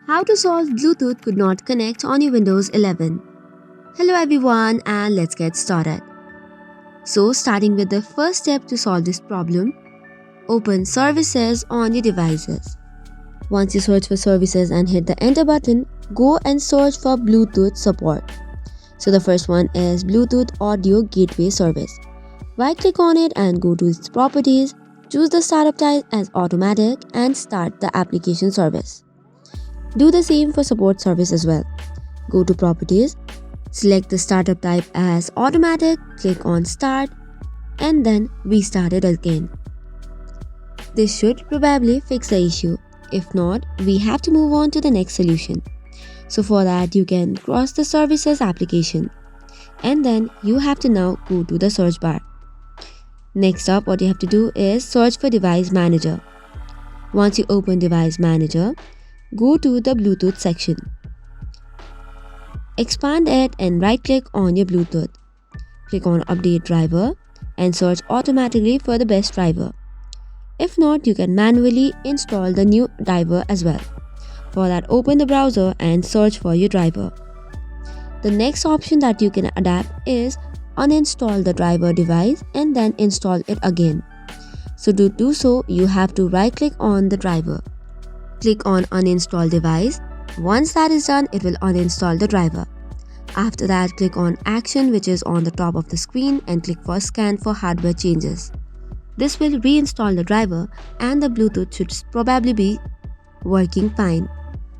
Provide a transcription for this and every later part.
How to solve Bluetooth could not connect on your Windows 11. Hello everyone, and let's get started. So starting with the first step to solve this problem, open services on your devices. Once you search for services and hit the enter button, go and search for Bluetooth support. So the first one is Bluetooth Audio Gateway Service. Right click on it and go to its properties, choose the startup type as automatic and start the application service. Do the same for support service as well. Go to properties, select the startup type as automatic, click on start and then restart it again. This should probably fix the issue. If not, we have to move on to the next solution. So for that you can cross the services application and then you have to now go to the search bar. Next up, what you have to do is search for device manager. Once you open device manager, go to the Bluetooth section. Expand it and right click on your Bluetooth. Click on update driver and search automatically for the best driver. If not, you can manually install the new driver as well. For that, open the browser and search for your driver. The next option that you can adapt is uninstall the driver device and then install it again. So to do so, you have to right click on the driver. Click on uninstall device. Once that is done, it will uninstall the driver. After that, click on action which is on the top of the screen and click for scan for hardware changes. This will reinstall the driver and the Bluetooth should probably be working fine.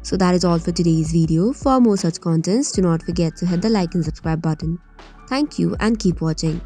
So that is all for today's video. For more such contents, do not forget to hit the like and subscribe button. Thank you and keep watching.